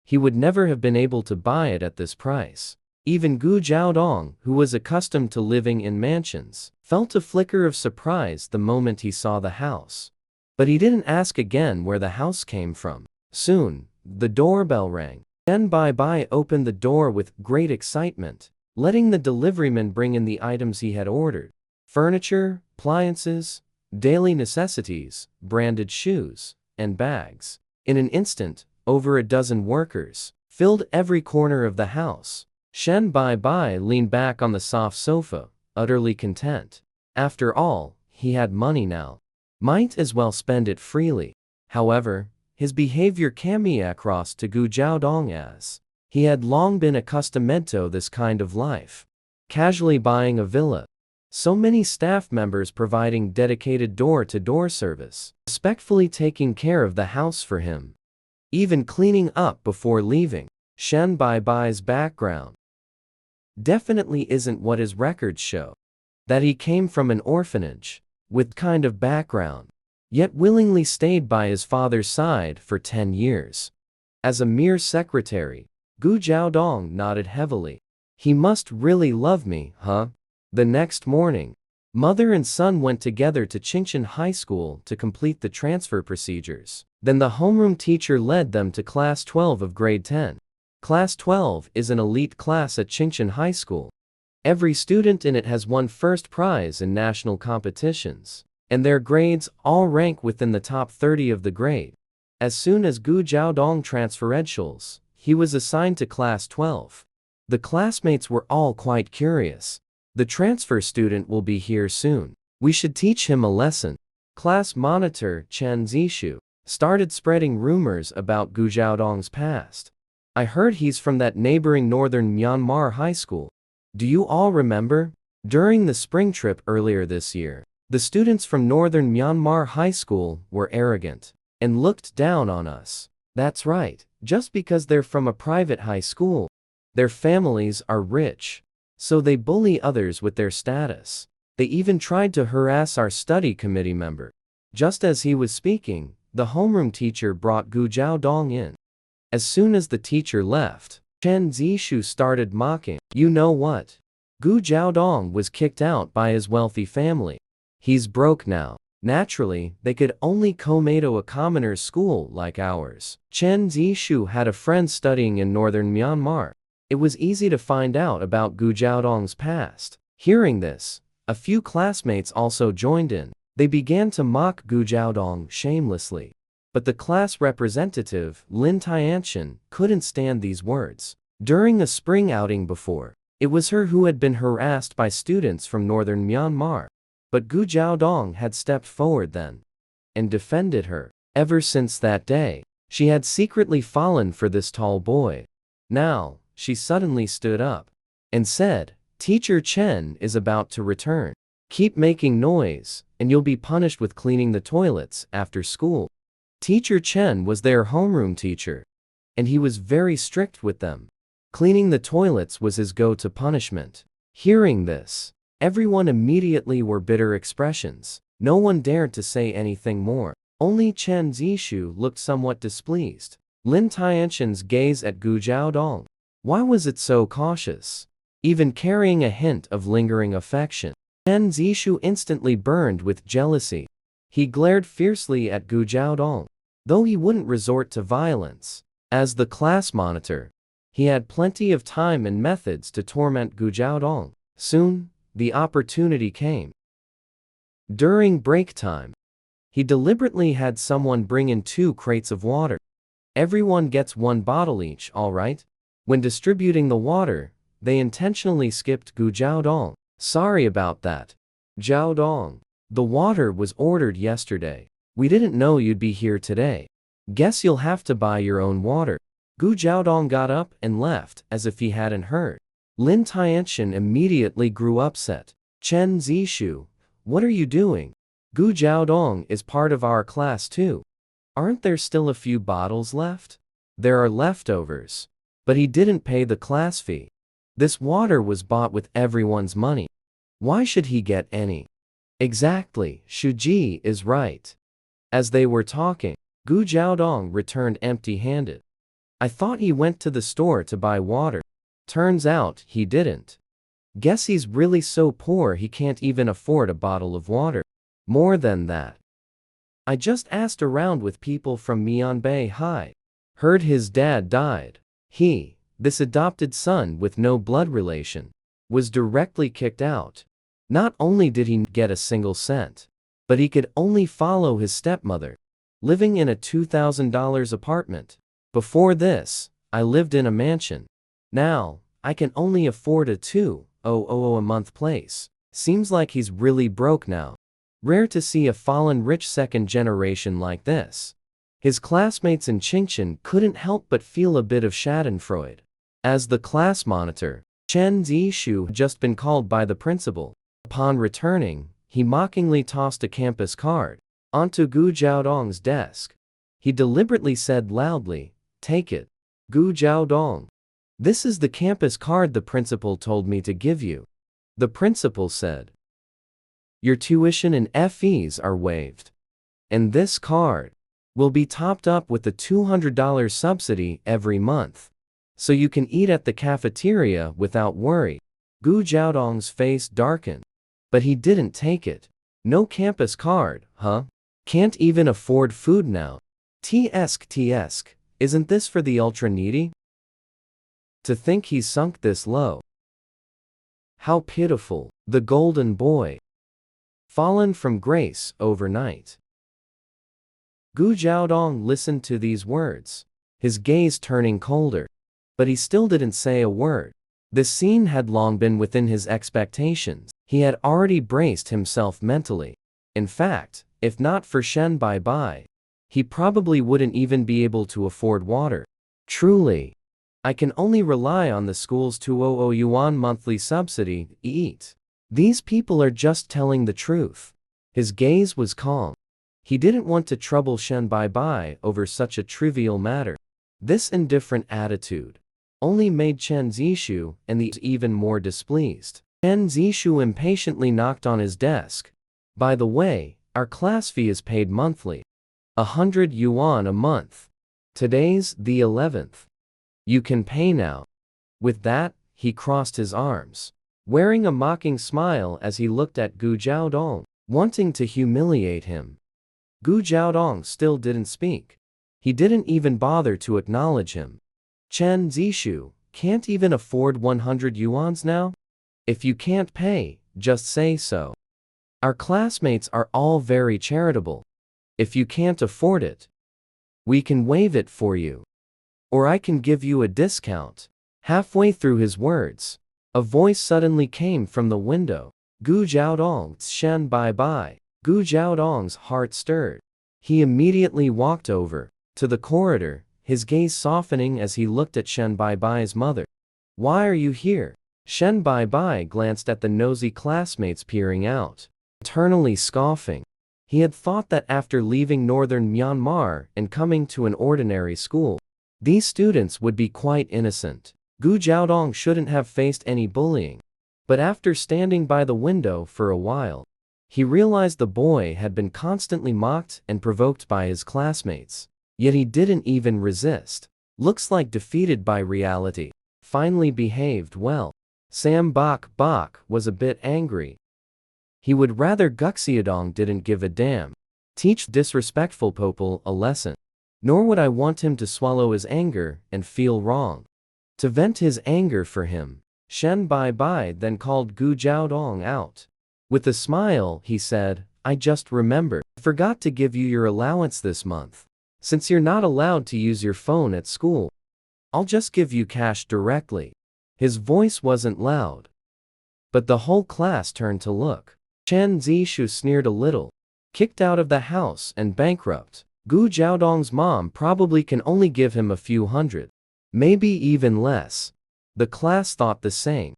he would never have been able to buy it at this price. Even Gu Jiaodong, who was accustomed to living in mansions, felt a flicker of surprise the moment he saw the house. But he didn't ask again where the house came from. Soon, the doorbell rang. Shen Bai opened the door with great excitement, letting the deliveryman bring in the items he had ordered. Furniture, appliances, daily necessities, branded shoes, and bags. In an instant, over a dozen workers filled every corner of the house. Shen Bai leaned back on the soft sofa, utterly content. After all, he had money now. Might as well spend it freely. However, his behavior came across to Gu Jiaodong as he had long been accustomed to this kind of life. Casually buying a villa. So many staff members providing dedicated door-to-door service. Respectfully taking care of the house for him. Even cleaning up before leaving. Shen Bai's background definitely isn't what his records show. That he came from an orphanage, with kind of background, yet willingly stayed by his father's side for 10 years. As a mere secretary, Gu Jiaodong nodded heavily. He must really love me, huh? The next morning, mother and son went together to Qingchen High School to complete the transfer procedures. Then the homeroom teacher led them to Class 12 of Grade 10. Class 12 is an elite class at Qingchen High School. Every student in it has won first prize in national competitions, and their grades all rank within the top 30 of the grade. As soon as Gu Jiaodong transferentials, he was assigned to Class 12. The classmates were all quite curious. The transfer student will be here soon. We should teach him a lesson. Class monitor Chen Zishu started spreading rumors about Gu Jiaodong's past. I heard he's from that neighboring northern Myanmar high school. Do you all remember? During the spring trip earlier this year, the students from northern Myanmar high school were arrogant and looked down on us. That's right, just because they're from a private high school. Their families are rich, so they bully others with their status. They even tried to harass our study committee member. Just as he was speaking, the homeroom teacher brought Gu Jiaodong in. As soon as the teacher left, Chen Zishu started mocking. You know what? Gu Jiaodong was kicked out by his wealthy family. He's broke now. Naturally, they could only commit a commoner's school like ours. Chen Zishu had a friend studying in northern Myanmar. It was easy to find out about Gu Jiaodong's past. Hearing this, a few classmates also joined in. They began to mock Gu Jiaodong shamelessly. But the class representative, Lin Tianxian, couldn't stand these words. During a spring outing before, it was her who had been harassed by students from northern Myanmar. But Gu Jiaodong had stepped forward then and defended her. Ever since that day, she had secretly fallen for this tall boy. Now, she suddenly stood up and said, Teacher Chen is about to return. Keep making noise, and you'll be punished with cleaning the toilets after school. Teacher Chen was their homeroom teacher, and he was very strict with them. Cleaning the toilets was his go-to punishment. Hearing this, everyone immediately were bitter expressions. No one dared to say anything more. Only Chen Zishu looked somewhat displeased. Lin Tianxian's gaze at Gu Jiaodong. Why was it so cautious? Even carrying a hint of lingering affection. Chen Zishu instantly burned with jealousy. He glared fiercely at Gu Jiaodong, though he wouldn't resort to violence. As the class monitor, he had plenty of time and methods to torment Gu Jiaodong. Soon, the opportunity came. During break time, he deliberately had someone bring in 2 crates of water. Everyone gets 1 bottle each, all right? When distributing the water, they intentionally skipped Gu Jiaodong. Sorry about that. Jiaodong, the water was ordered yesterday. We didn't know you'd be here today. Guess you'll have to buy your own water. Gu Jiaodong got up and left as if he hadn't heard. Lin Tianxian immediately grew upset. Chen Zishu, what are you doing? Gu Jiaodong is part of our class too. Aren't there still a few bottles left? There are leftovers. But he didn't pay the class fee. This water was bought with everyone's money. Why should he get any? Exactly, Shuji is right. As they were talking, Gu Jiaodong returned empty-handed. I thought he went to the store to buy water. Turns out he didn't. Guess he's really so poor he can't even afford a bottle of water. More than that, I just asked around with people from Myanmar High. Heard his dad died. This adopted son with no blood relation, was directly kicked out. Not only did he not get a single cent, but he could only follow his stepmother, living in a $2,000 apartment. Before this, I lived in a mansion. Now, I can only afford a $2,000 a month place. Seems like he's really broke now. Rare to see a fallen rich second generation like this. His classmates in Qingchen couldn't help but feel a bit of schadenfreude. As the class monitor, Chen Zishu had just been called by the principal. Upon returning, he mockingly tossed a campus card onto Gu Jiaodong's desk. He deliberately said loudly, "Take it, Gu Jiaodong. This is the campus card the principal told me to give you." The principal said, "Your tuition and fees are waived. And this card will be topped up with a $200 subsidy every month, so you can eat at the cafeteria without worry." Gu Jiaodong's face darkened, but he didn't take it. No campus card, huh? Can't even afford food now. Tsk, isn't this for the ultra-needy? To think he's sunk this low. How pitiful, the golden boy. Fallen from grace overnight. Gu Jiaodong listened to these words, his gaze turning colder. But he still didn't say a word. This scene had long been within his expectations. He had already braced himself mentally. In fact, if not for Shen Bai, he probably wouldn't even be able to afford water. Truly, I can only rely on the school's 200 yuan monthly subsidy to eat. These people are just telling the truth. His gaze was calm. He didn't want to trouble Shen Bai over such a trivial matter. This indifferent attitude only made Chen Zishu and the even more displeased. Chen Zishu impatiently knocked on his desk. By the way, our class fee is paid monthly. 100 yuan a month. Today's the 11th. You can pay now. With that, he crossed his arms, wearing a mocking smile as he looked at Gu Jiaodong, wanting to humiliate him. Gu Jiaodong still didn't speak. He didn't even bother to acknowledge him. Chen Zishu, can't even afford 100 yuans now? If you can't pay, just say so. Our classmates are all very charitable. If you can't afford it, we can waive it for you. Or I can give you a discount. Halfway through his words, a voice suddenly came from the window. Gu Jiaodong, Shen bye. Gu Jiaodong's heart stirred. He immediately walked over to the corridor, his gaze softening as he looked at Shen Bai's mother. Why are you here? Shen Bai glanced at the nosy classmates peering out, internally scoffing. He had thought that after leaving northern Myanmar and coming to an ordinary school, these students would be quite innocent. Gu Jiaodong shouldn't have faced any bullying. But after standing by the window for a while, he realized the boy had been constantly mocked and provoked by his classmates. Yet he didn't even resist. Looks like defeated by reality. Finally behaved well. Sam Bak was a bit angry. He would rather Guxiadong didn't give a damn. Teach disrespectful people a lesson. Nor would I want him to swallow his anger and feel wrong. To vent his anger for him, Shen Bai then called Gu Jiaodong out. With a smile, he said, I just remembered. I forgot to give you your allowance this month. Since you're not allowed to use your phone at school, I'll just give you cash directly. His voice wasn't loud, but the whole class turned to look. Chen Zishu sneered a little. Kicked out of the house and bankrupt. Gu Jiaodong's mom probably can only give him a few hundred. Maybe even less. The class thought the same.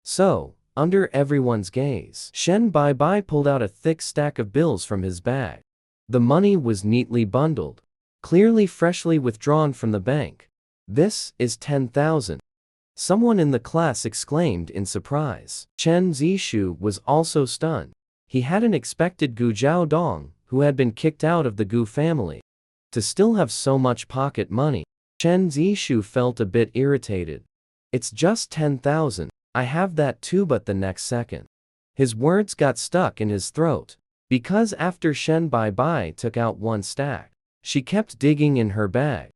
So, under everyone's gaze, Shen Bai pulled out a thick stack of bills from his bag. The money was neatly bundled, clearly freshly withdrawn from the bank. This is 10,000. Someone in the class exclaimed in surprise. Chen Zishu was also stunned. He hadn't expected Gu Jiaodong, who had been kicked out of the Gu family, to still have so much pocket money. Chen Zishu felt a bit irritated. It's just 10,000. I have that too, but the next second, his words got stuck in his throat. Because after Shen Bai took out one stack, she kept digging in her bag.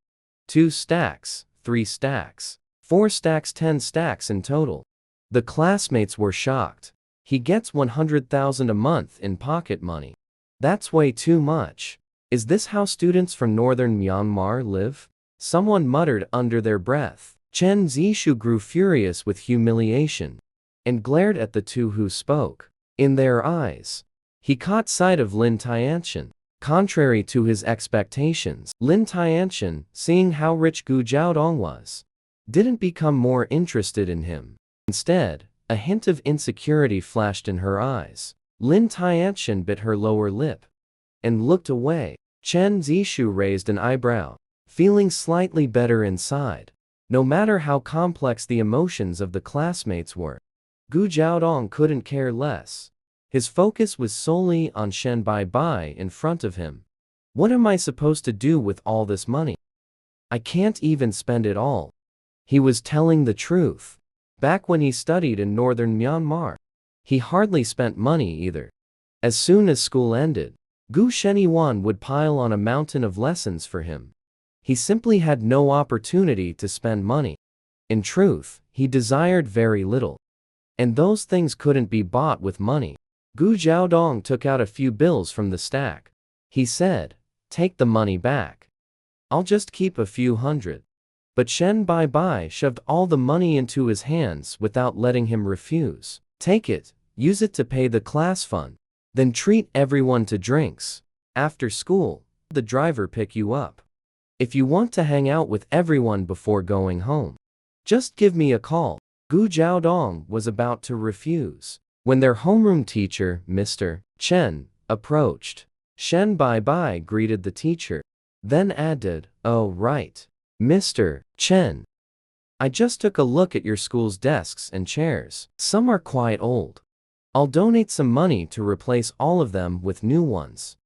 2 stacks, 3 stacks, 4 stacks, 10 stacks in total. The classmates were shocked. He gets 100,000 a month in pocket money. That's way too much. Is this how students from northern Myanmar live? Someone muttered under their breath. Chen Zishu grew furious with humiliation and glared at the two who spoke. In their eyes, he caught sight of Lin Tianxian. Contrary to his expectations, Lin Tianxian, seeing how rich Gu Jiaodong was, didn't become more interested in him. Instead, a hint of insecurity flashed in her eyes. Lin Tianxian bit her lower lip and looked away. Chen Zishu raised an eyebrow, feeling slightly better inside. No matter how complex the emotions of the classmates were, Gu Jiaodong couldn't care less. His focus was solely on Shen Bai in front of him. What am I supposed to do with all this money? I can't even spend it all. He was telling the truth. Back when he studied in northern Myanmar, he hardly spent money either. As soon as school ended, Gu Sheniwan would pile on a mountain of lessons for him. He simply had no opportunity to spend money. In truth, he desired very little. And those things couldn't be bought with money. Gu Jiaodong took out a few bills from the stack. He said, take the money back. I'll just keep a few hundred. But Shen Bai shoved all the money into his hands without letting him refuse. Take it, use it to pay the class fund. Then treat everyone to drinks. After school, the driver pick you up. If you want to hang out with everyone before going home, just give me a call. Gu Jiaodong was about to refuse when their homeroom teacher, Mr. Chen, approached. Shen Bai greeted the teacher, then added, oh right, Mr. Chen. I just took a look at your school's desks and chairs. Some are quite old. I'll donate some money to replace all of them with new ones.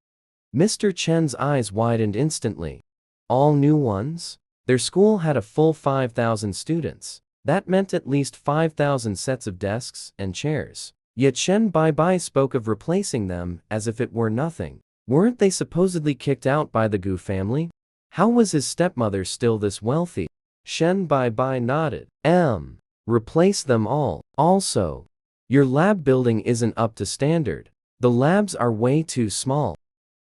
Mr. Chen's eyes widened instantly. All new ones? Their school had a full 5,000 students. That meant at least 5,000 sets of desks and chairs. Yet Shen Bai spoke of replacing them as if it were nothing. Weren't they supposedly kicked out by the Gu family? How was his stepmother still this wealthy? Shen Bai nodded. Replace them all. Also, your lab building isn't up to standard. The labs are way too small.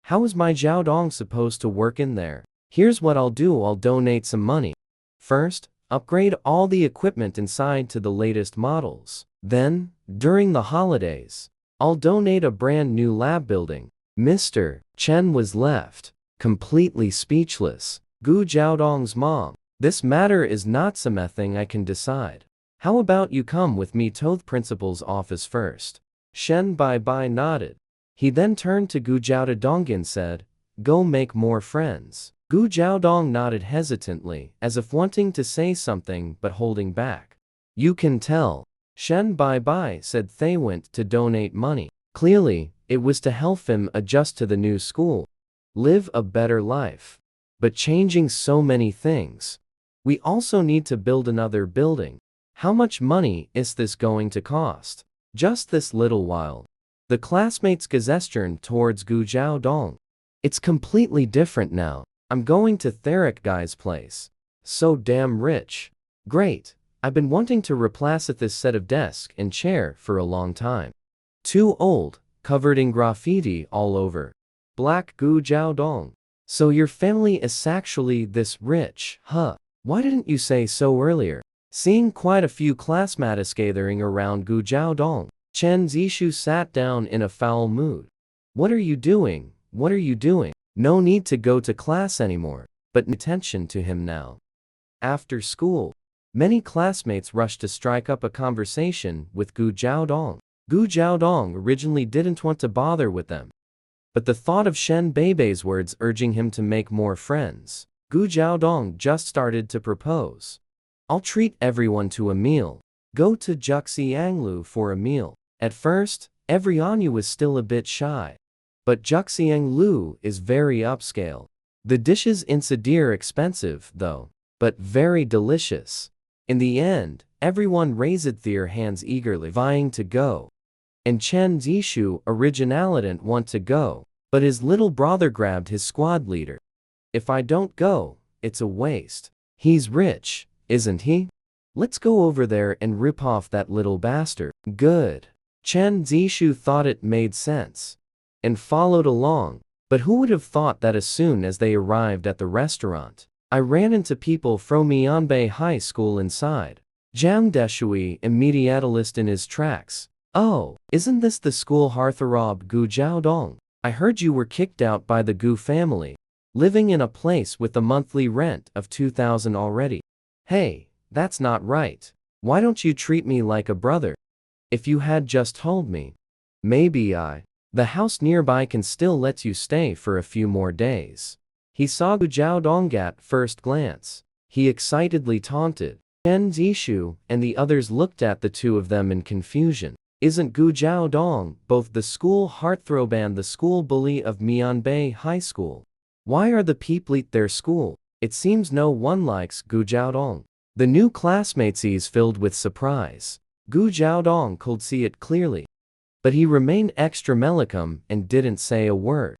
How is my Jiaodong supposed to work in there? Here's what I'll do, I'll donate some money. First, upgrade all the equipment inside to the latest models. Then, during the holidays, I'll donate a brand new lab building. Mr. Chen was left completely speechless. Gu Jiaodong's mom. This matter is not something I can decide. How about you come with me to the principal's office first? Shen Bai nodded. He then turned to Gu Jiaodong and said, go make more friends. Gu Jiaodong nodded hesitantly, as if wanting to say something but holding back. You can tell. Shen Bai said they went to donate money. Clearly, it was to help him adjust to the new school. Live a better life. But changing so many things. We also need to build another building. How much money is this going to cost? Just this little while. The classmates gestured towards Gu Jiaodong. It's completely different now. I'm going to Theric guy's place. So damn rich. Great. I've been wanting to replace this set of desk and chair for a long time. Too old, covered in graffiti all over. Black Gu Jiaodong. So your family is actually this rich, huh? Why didn't you say so earlier? Seeing quite a few classmates gathering around Gu Jiaodong, Chen Zishu sat down in a foul mood. What are you doing? What are you doing? No need to go to class anymore, but attention to him now. After school, many classmates rushed to strike up a conversation with Gu Jiaodong. Gu Jiaodong originally didn't want to bother with them, but the thought of Shen Bei's words urging him to make more friends, Gu Jiaodong just started to propose. I'll treat everyone to a meal. Go to Juxianglu for a meal. At first, everyone was still a bit shy. But Juxianglu is very upscale. The dishes inside are expensive, though, but very delicious. In the end, everyone raised their hands eagerly, vying to go. And Chen Zishu originally didn't want to go, but his little brother grabbed his squad leader. If I don't go, it's a waste. He's rich, isn't he? Let's go over there and rip off that little bastard. Good. Chen Zishu thought it made sense and followed along, but who would have thought that as soon as they arrived at the restaurant, I ran into people from Mianbei High School inside. Jiang Deshui immediately in his tracks. Oh, isn't this the school heartthrob Gu Jiaodong? I heard you were kicked out by the Gu family, living in a place with a monthly rent of 2,000 already. Hey, that's not right. Why don't you treat me like a brother? If you had just told me, maybe the house nearby can still let you stay for a few more days. He saw Gu Jiaodong at first glance. He excitedly taunted. Chen Zishu and the others looked at the two of them in confusion. Isn't Gu Jiaodong both the school heartthrob and the school bully of Mianbei High School? Why are the people at their school? It seems no one likes Gu Jiaodong. The new classmates is filled with surprise. Gu Jiaodong could see it clearly, but he remained extra melicum and didn't say a word.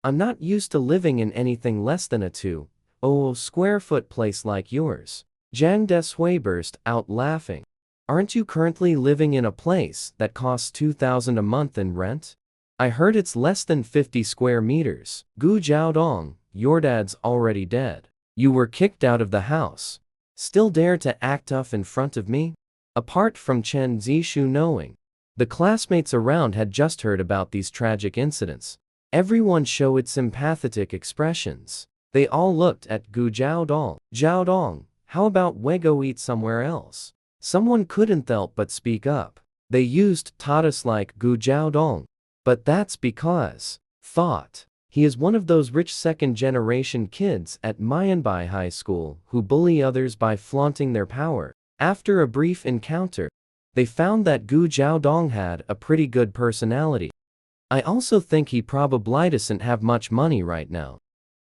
I'm not used to living in anything less than a 2,000 square foot place like yours. Jiang Deshui burst out laughing. Aren't you currently living in a place that costs 2,000 a month in rent? I heard it's less than 50 square meters. Gu Jiaodong, your dad's already dead. You were kicked out of the house. Still dare to act tough in front of me? Apart from Chen Zishu knowing, the classmates around had just heard about these tragic incidents. Everyone showed sympathetic expressions. They all looked at Gu Jiaodong. Jiaodong, how about we go eat somewhere else? Someone couldn't help but speak up. They used tatas like Gu Jiaodong. But that's because, thought. He is one of those rich second-generation kids at Myanbai High School who bully others by flaunting their power. After a brief encounter, they found that Gu Jiaodong had a pretty good personality. I also think he probably doesn't have much money right now.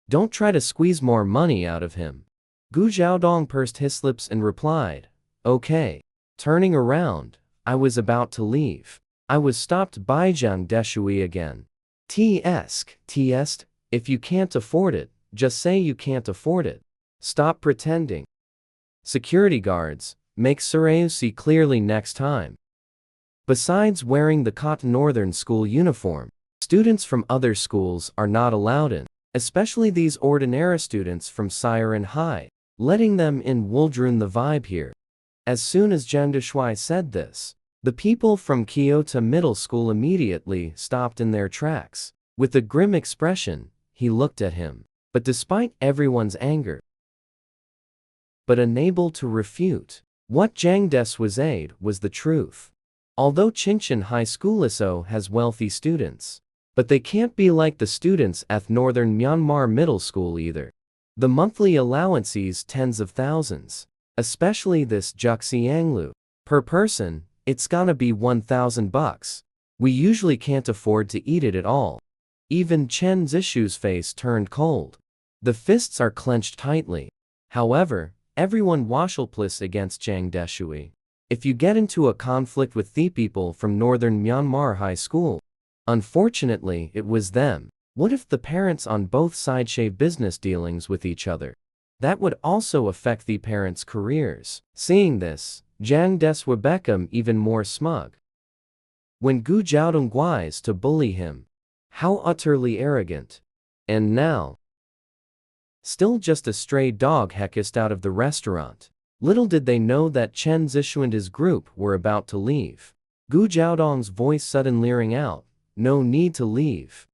Don't try to squeeze more money out of him. Gu Jiaodong pursed his lips and replied, okay. Turning around, I was about to leave. I was stopped by Zhang Deshui again. Tsk, if you can't afford it, just say you can't afford it. Stop pretending. Security guards, make Sureu see clearly next time. Besides wearing the cotton northern school uniform, students from other schools are not allowed in, especially these ordinary students from Siren High. Letting them in will ruin the vibe here. As soon as Zhang Deshui said this, the people from Kyoto Middle School immediately stopped in their tracks. With a grim expression, he looked at him. But despite everyone's anger, but unable to refute what Zhang Des said was the truth. Although Qingshan High School ISO has wealthy students, but they can't be like the students at Northern Myanmar Middle School either. The monthly allowance is tens of thousands, especially this Juxianglu. Per person, it's gonna be 1,000 bucks. We usually can't afford to eat it at all. Even Chen Zishu's face turned cold. The fists are clenched tightly. However, everyone washelpless against Zhang Deshui. If you get into a conflict with the people from Northern Myanmar High School, unfortunately it was them. What if the parents on both sides shave business dealings with each other? That would also affect the parents' careers. Seeing this, Zhang Des would become even more smug. When Gu Jiaodong guys to bully him. How utterly arrogant. And now, still just a stray dog heckest out of the restaurant. Little did they know that Chen Zishu and his group were about to leave. Gu Jiaodong's voice suddenly leering out, no need to leave.